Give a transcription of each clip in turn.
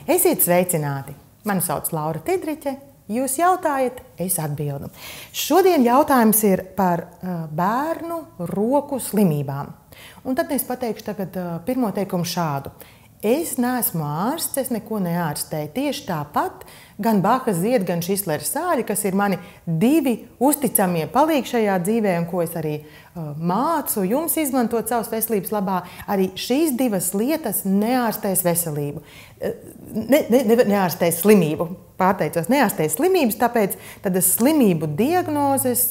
Esiet sveicināti! Mani sauc Laura Tidriķe. Jūs jautājat, es atbildu. Šodien jautājums ir par bērnu roku slimībām. Un tad es pateikšu tagad pirmo teikumu šādu. Es neesmu ārsts, es neko neārstēju. Tieši tāpat gan Baha ziedi, gan Šislera sāļi, kas ir mani divi uzticamie palīgi šajā dzīvē, un ko es arī mācu jums izmantot savas veselības labā, arī šīs divas lietas neārstēs veselību. Neārstēs slimību, pārteicos, neārstēs slimības, tāpēc tad slimību diagnozes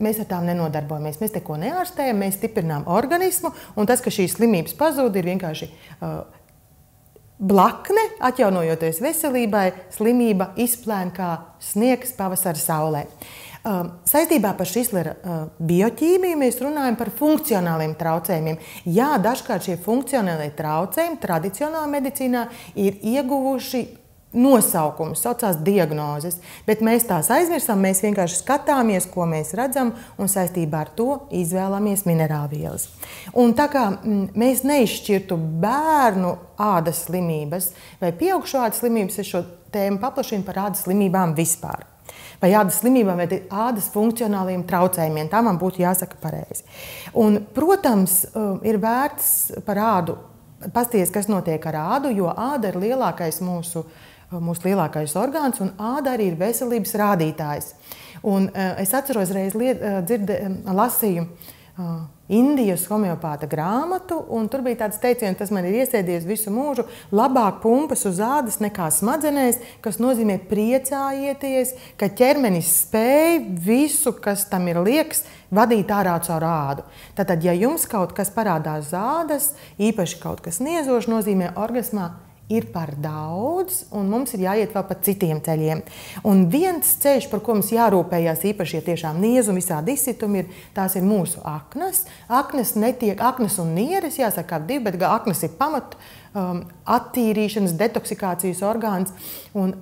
mēs ar tām nenodarbojamies. Mēs neko neārstējam, mēs stiprinām organismu, un tas, ka šīs slimības pazūd, ir vienkārši blakne, atjaunojoties veselībai, slimība izplēn kā sniegs pavasara saulē. Saistībā par Šislera bioķīmiju mēs runājam par funkcionāliem traucējumiem. Jā, dažkārt šie funkcionālie traucējumi tradicionālā medicīnā ir ieguvuši nosaukumus, saucās diagnozes, bet mēs tās aizmirstam, mēs vienkārši skatāmies, ko mēs redzam, un saistībā ar to izvēlamies minerālvielas. Un tā kā mēs neizšķirtu bērnu ādas slimības vai pieaugšo ādas slimības, es šo tēmu paplašinu par ādas slimībām vispār. Vai ādas slimībām, vai ādas funkcionāliem traucējumiem, tā man būtu jāsaka pareizi. Un, protams, ir vērts par ādu pasties, kas notiek ar ādu, jo āda ir lielākais mūsu lielākais orgāns, un āda arī ir veselības rādītājs. Un es atceros reiz lasīju Indijas homeopāta grāmatu, un tur bija tāds teiciens, tas man ir iesēdies visu mūžu, labāk pumpas uz ādas nekā smadzenēs, kas nozīmē priecājieties, ka ķermenis spēj visu, kas tam ir liekas, vadīt ārā caur ādu. Tātad, ja jums kaut kas parādās uz ādas, īpaši kaut kas niezošs, nozīmē organismā ir par daudz, un mums ir jāiet vēl pa citiem ceļiem. Un viens ceļš, par ko mums jārūpējās īpaši, ja tiešām niez un visādi izsitumi, tās ir mūsu aknas. Aknas un nieres, jāsaka divi, bet aknas ir pamat attīrīšanas, detoksikācijas orgāns. Un,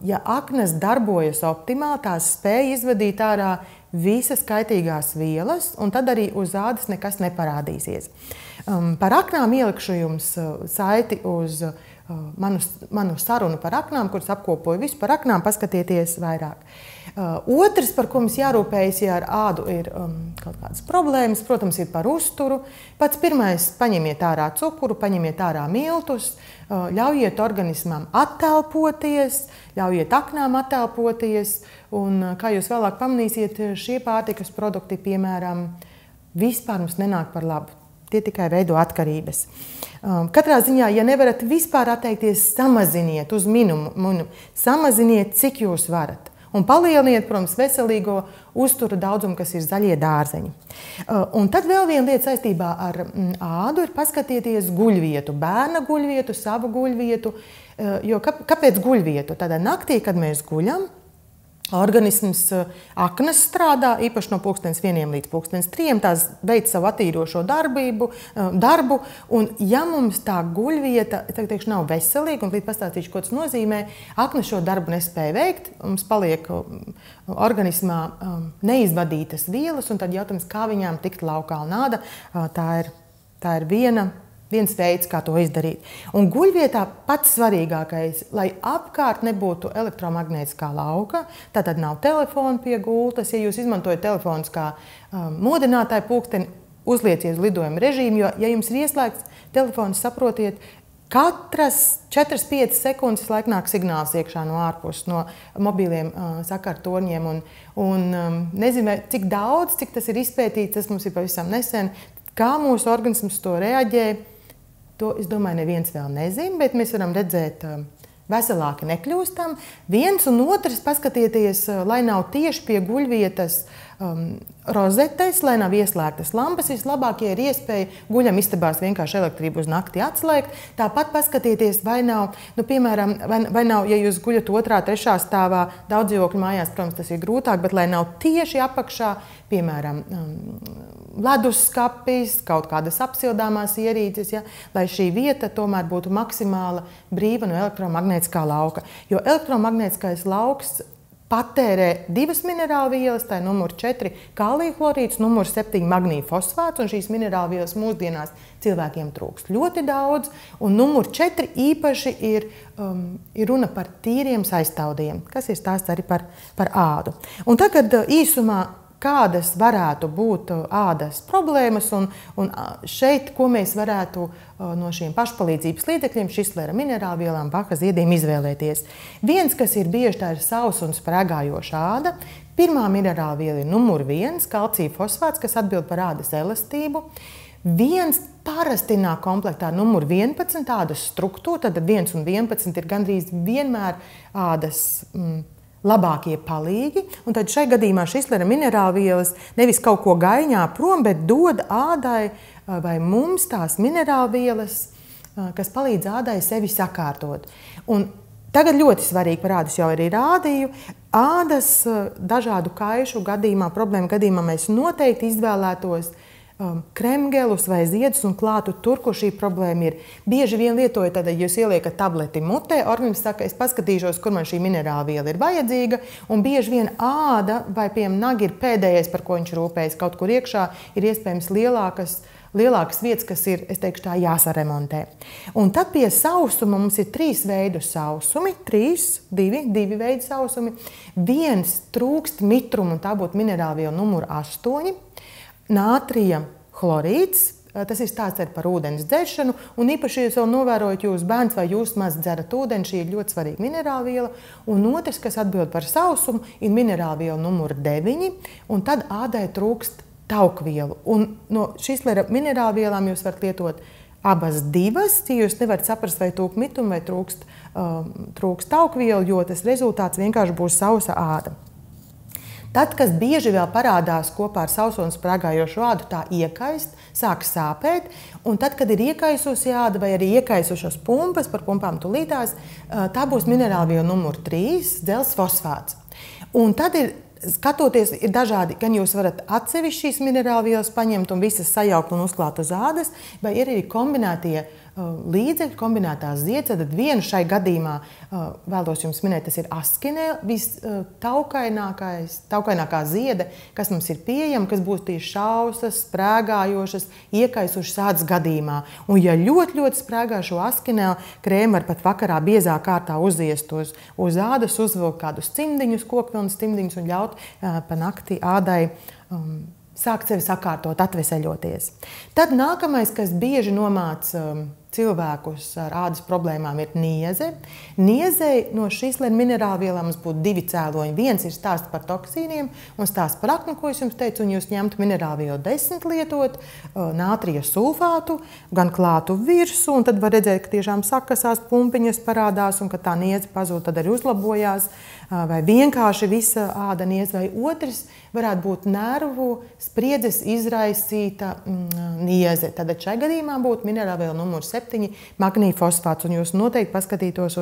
ja aknas darbojas optimāli, tās spēj izvadīt ārā visas kaitīgās vielas, un tad arī uz ādas nekas neparādīsies. Par aknām ielikšu jums saiti uz manu sarunu par aknām, kuras apkopoju visu par aknām, paskatieties vairāk. Otrs, par ko mums jārūpējas, ja ar ādu ir kaut kādas problēmas, protams, ir par uzturu. Pats pirmais, paņemiet ārā cukuru, paņemiet ārā miltus, ļaujiet organismam attelpoties, ļaujiet aknām attelpoties, un, kā jūs vēlāk pamanīsiet, šie pārtikas produkti, piemēram, vispār mums nenāk par labu. Tie tikai veido atkarības. Katrā ziņā, ja nevarat vispār atteikties, samaziniet uz minimumu, samaziniet, cik jūs varat. Un palieliniet, protams, veselīgo uztura daudzumu, kas ir zaļie dārzeņi. Un tad vēl viena lieta saistībā ar ādu ir paskatieties guļvietu, bērna guļvietu, savu guļvietu. Jo kāpēc guļvietu? Tādā naktī, kad mēs guļam, organisms aknas strādā, īpaši no 1:00 līdz 3:00, tās veic savu attīrošo darbu, un ja mums tā guļvieta, teikšu, nav veselīga, un līdz pastāstīšu, ko tas nozīmē, akna šo darbu nespēja veikt, mums paliek organismā neizvadītas vielas, un tad jautājums, kā viņām tikt laukā, un āda, tā ir viens veids, kā to izdarīt. Un guļvietā pats svarīgākais, lai apkārt nebūtu elektromagnētiskā lauka, tātad nav telefona pie gultas. Ja jūs izmantojat telefonus kā modinātāju pulksteni, uzlieciet lidojuma režīmu, jo, ja jums ir ieslēgts telefons, saprotiet, katras 4-5 sekundes laik nāk signāls iekšā no ārpuses, no mobiliem sakartorņiem, un nezinu, cik daudz, cik tas ir izpētīts, tas mums ir pavisam nesen, kā mūsu organisms to reaģē. To, es domāju, neviens vēl nezina, bet mēs varam redzēt, veselāki nekļūstam. Viens un otrs, paskatieties, lai nav tieši pie guļvietas rozetes, lai nav ieslēgtas lampas, vislabāk, ja ir iespēja guļam istabās vienkārši elektrību uz nakti atslēgt. Tāpat paskatieties, vai nav, piemēram, vai nav, ja jūs guļat 2., 3. stāvā, daudzdzīvokļu mājās, protams, tas ir grūtāk, bet lai nav tieši apakšā, piemēram, leduskapis, kaut kādas apsildāmās ierīces, ja, lai šī vieta tomēr būtu maksimāli brīva no elektromagnētiskā lauka. Jo elektromagnētiskais lauks patērē 2 minerālvielas, tā ir numur 4 kālija chlorīds, numur 7 magnija fosfāts, un šīs minerālvielas mūsdienās cilvēkiem trūkst ļoti daudz, un numur 4 īpaši ir runa par tīriem saistaudiem, kas ir stāsts arī par ādu. Un tagad īsumā, kādas varētu būt ādas problēmas, un šeit, ko mēs varētu no šiem pašpalīdzības līdzekļiem, Šislera minerālvielām, Bacha ziediem izvēlēties. Viens, kas ir bieži, tā ir sausa un sprēgājoša āda. Pirmā minerālviela ir numur 1, kalcija fosfāts, kas atbild par ādas elastību. Viens parasti nāk komplektā ar numur 11 ādas struktūru, tad 1 un 11 ir gandrīz vienmēr ādas labākie palīgi, un tad šai gadījumā Šislera minerālvielas nevis kaut ko gaiņā prom, bet dod ādai vai mums tās minerālvielas, kas palīdz ādai sevi sakārtot. Un tagad ļoti svarīgi par ādas jau arī rādīju. Ādas dažādu kaišu gadījumā, problēmu gadījumā mēs noteikti izvēlētos kremgelus vai ziedus un klātu tur, kur šī problēma ir. Bieži vien lietoju, tad, ja jūs ieliekat tableti mutē, organisms saka, es paskatīšos, kur man šī minerālviela ir vajadzīga, un bieži vien āda vai, piemēram, nagi ir pēdējais, par ko viņš rūpējas. Kaut kur iekšā ir iespējams lielākas vietas, kas ir, es teikšu tā, jāsaremontē. Un tad pie sausuma mums ir 3 veidu sausumi, 2 veidu sausumi. Viens trūkst mitrumu, un tā būtu minerālviela numur 8. Nātrija chlorīds, tas ir stāsts par ūdens dzeršanu, un īpaši jūs vēl novērojat, jūs bērns vai jūs maz dzerat ūdeni, šī ir ļoti svarīga minerālviela. Un otrs, kas atbild par sausumu, ir minerālviela numur 9, un tad ādai trūkst taukvielu. Un no Šislera minerālvielām jūs varat lietot abas 2, ja jūs nevarat saprast, vai trūkst mituma vai trūkst taukvielu, jo tas rezultāts vienkārši būs sausa āda. Tad, kas bieži vēl parādās kopā ar sauso un sprēgājošo ādu, tā iekaist, sāk sāpēt, un tad, kad ir iekaisusi āda vai arī iekaisušas pumpas, par pumpām tulītās, tā būs minerālviela numur 3, dzelzs fosfāts. Un tad skatoties, ir dažādi, gan jūs varat atsevišķi šīs minerālvielas paņemt un visas sajaukt un uzklāt uz ādas, vai ir arī kombinētie līdzekļi, kombinētās zieds. Tad vienu šai gadījumā vēlos jums minēt, tas ir askinēla, taukainākā ziede, kas mums ir pieejama, kas būs tieši šausas, sprēgājošas, iekaisušas ādas gadījumā. Un ja ļoti sprēgā šo askinēlu, krēmu var pat vakarā biezā kārtā uziest uz ādas, uzvilkt kādus cimdiņus, kokvilnas cimdiņus un ļaut pa nakti ādai sākt sevi sakārtot, atveseļoties. Tad nākamais, kas bieži nomāca cilvēkus ar ādas problēmām, ir nieze. Niezei no Šislera minerālvielām mums būtu 2 cēloņi. Viens ir stāsts par toksīniem un stāsts par aknu, ko es jums teicu, un jūs ņemtu minerālvielu 10 lietot, nātrija sulfātu, gan klātu virsū, un tad var redzēt, ka tiešām sakasās pumpiņas parādās, un kad tā nieze pazūd, tad arī uzlabojās, vai vienkārši visa āda nieze, vai otrs varētu būt nervu spriedzes izraisīta nieze. Tad šai gadījumā būtu minerālviela numur 7, magnija fosfāts, un jūs noteikti paskatītos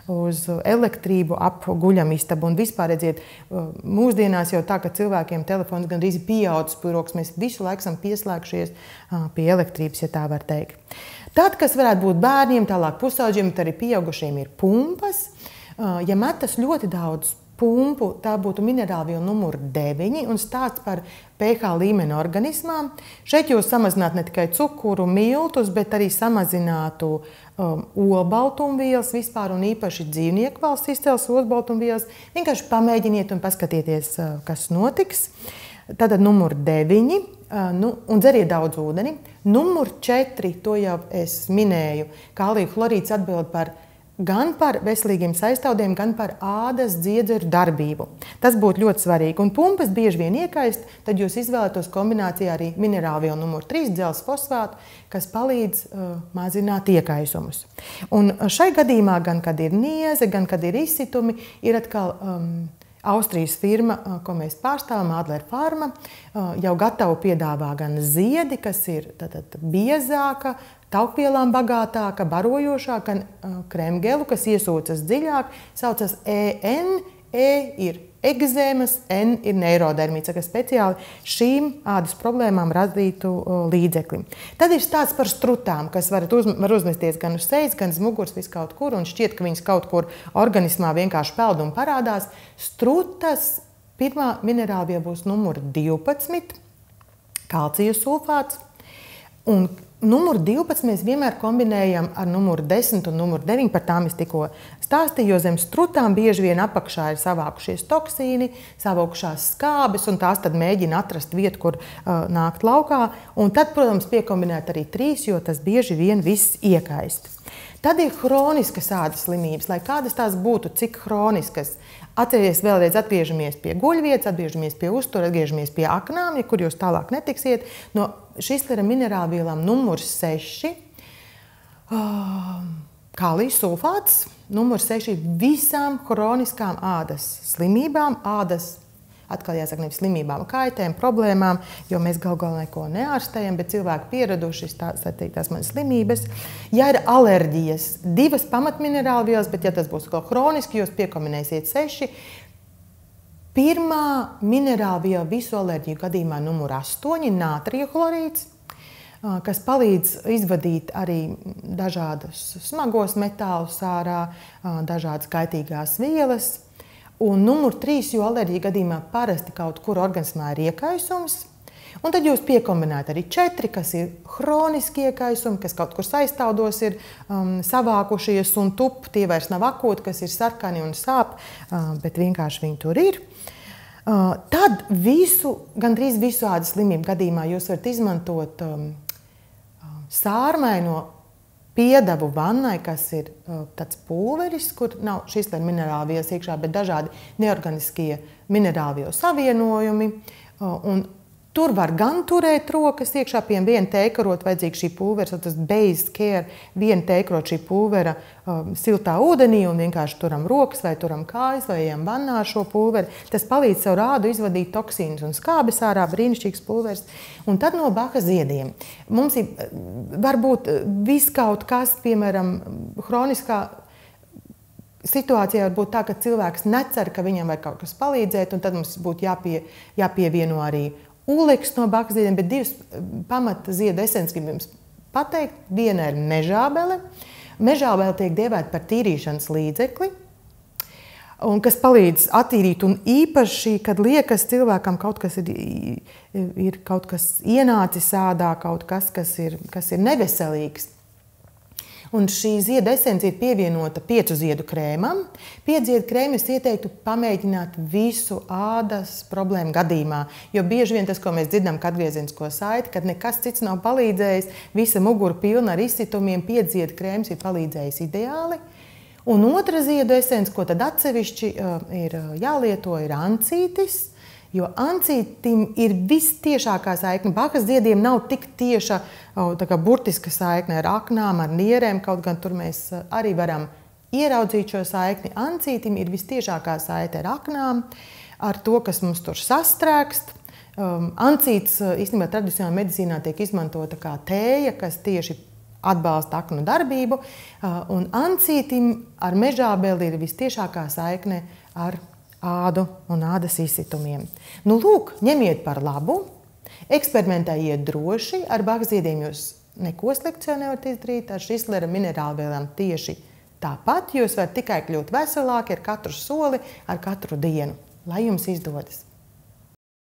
uz elektrību ap guļamistabu. Un vispār redziet, mūsdienās jau tā, ka cilvēkiem telefons gandrīz pieaudzis piroks, mēs visu laiku esam pieslēgšies pie elektrības, ja tā var teikt. Tad, kas varētu būt bērniem, tālāk pusauģiem, tad arī pieaugušiem ir pumpas. Ja metas ļoti daudz pumpu, tā būtu minerālviela numur 9 un stāsts par pH līmeni organismā. Šeit jūs samazinātu ne tikai cukuru, miltus, bet arī samazinātu olbaltumvielas vispār un īpaši dzīvnieku valsts izcelsmes olbaltumvielas. Vienkārši pamēģiniet un paskatieties, kas notiks. Tātad numur 9, un dzeriet daudz ūdeni. Numur 4, to jau es minēju, kālija chlorīds atbild gan par veselīgiem saistaudiem, gan par ādas dziedzeru darbību. Tas būtu ļoti svarīgi. Un pumpas bieži vien iekaist, tad jūs izvēlētos kombinācijā arī minerālvielu numur 3, dzelzs fosfātu, kas palīdz mazināt iekaisumus. Un šai gadījumā, gan kad ir nieze, gan kad ir izsitumi, ir atkal Austrijas firma, ko mēs pārstāvam, Adler Pharma, jau gatavu piedāvā gan ziedi, kas ir biezāka, taukvielām bagātāka, barojošāka, kremgelu, kas iesūcas dziļāk, saucas EN. E ir ekzēmas, N ir neirodermīts, kas speciāli šīm ādas problēmām radītu līdzekli. Tad ir stāsts par strutām, kas var uzmesties gan uz sejas, gan uz muguras, vis kaut kur, un šķiet, ka viņas kaut kur organismā vienkārši peld un parādās. Strutas pirmā minerālviela būs numur 12, kalcija sulfāts, un numuru 12 mēs vienmēr kombinējam ar numuru 10 un numuru 9, par tām es tikko stāstīju, jo zem strutām bieži vien apakšā ir savākušies toksīni, savākušās skābes, un tās tad mēģina atrast vietu, kur nākt laukā. Un tad, protams, piekombinēt arī 3, jo tas bieži vien viss iekaist. Tad ir hroniskas ādas slimības, lai kādas tās būtu, cik hroniskas. Atcerieties, vēlreiz atgriežamies pie guļvietas, atgriežamies pie uztura, atgriežamies pie aknām, ja kur jūs tālāk netiksiet. No Šislera minerālvielām numurs 6, kalija sulfāts, numurs 6 visām hroniskām ādas slimībām, atkal jāsaka nevis slimībām, kaitēm, problēmām, jo mēs gal galā neko neārstējam, bet cilvēki pieraduši tās manas slimības. Ja ir alerģijas, 2 pamatminerālvielas, bet ja tas būs vēl hroniski, jūs piekombinēsiet 6. Pirmā minerālviela visu alerģiju gadījumā numur 8, nātrija chlorīds, kas palīdz izvadīt arī dažādas smagos metālus ārā, dažādas kaitīgās vielas. Un numur 3, jo alerģija gadījumā parasti kaut kur organismā ir iekaisums. Un tad jūs piekombinējat arī 4, kas ir hroniski iekaisumi, kas kaut kur saistaudos ir savākušies un tup. Tie vairs nav akūti, kas ir sarkani un sāp, bet vienkārši viņi tur ir. Tad gandrīz visu ādas slimību gadījumā jūs varat izmantot sārmaino piedevu vannai, kas ir tāds pulveris, kur nav Šislera minerālvielas iekšā, bet dažādi neorganiskie minerālvielu savienojumi. Un tur var gan turēt rokas iekšā, piemēram, vienu teikarot vajadzīga šī pulvera, tas based care, vienu teikarot šī pulvera siltā ūdenī un vienkārši turam rokas vai turam kājas vai ejam vannā ar šo pulveri. Tas palīdz savu rādu izvadīt toksīnus un skābes ārā, brīnišķīgs pulveris. Un tad no Bacha ziediem. Mums ir varbūt viskaut kas, piemēram, hroniskā situācijā var būt tā, ka cilvēks necer, ka viņam var kaut kas palīdzēt, un tad mums būtu jāpievieno arī ūleks no Bacha ziediem, bet 2 pamata ziedu esences gribu jums pateikt. Viena ir mežābele. Mežābele tiek dēvēta par tīrīšanas līdzekli, un kas palīdz attīrīt, un īpaši, kad liekas cilvēkam kaut kas ir kaut kas ienācis ādā, kaut kas ir neveselīgs. Un šī ziedu esence ir pievienota 5 ziedu krēmam. 5 ziedu krēmu es ieteiktu pamēģināt visu ādas problēmu gadījumā, jo bieži vien tas, ko mēs dzirdam, kad atgriezienisko saiti, kad nekas cits nav palīdzējis, visa mugura pilna ar izsitumiem, 5 ziedu krēms ir palīdzējis ideāli. Un otra ziedu esence, ko tad atsevišķi ir jālieto, ir ancītis. Jo ancītim ir vistiešākā saikne. Bacha ziediem nav tik tieša, tā kā burtiska saikne ar aknām, ar nierēm, kaut gan tur mēs arī varam ieraudzīt šo saikni. Ancītim ir vistiešākā saite ar aknām, ar to, kas mums tur sastrēgst. Ancīts īstenībā tradicionālā medicīnā tiek izmantota kā tēja, kas tieši atbalsta aknu darbību, un ancītim ar mežābeli ir vistiešākā saikne ar ādu un ādas izsitumiem. Nu, lūk, ņemiet par labu, eksperimentējiet droši, ar Bacha ziediem jūs neko sliktu sev nevarat izdarīt, ar Šislera minerālvielām tieši tāpat, jūs varat tikai kļūt veselāki ar katru soli, ar katru dienu. Lai jums izdodas!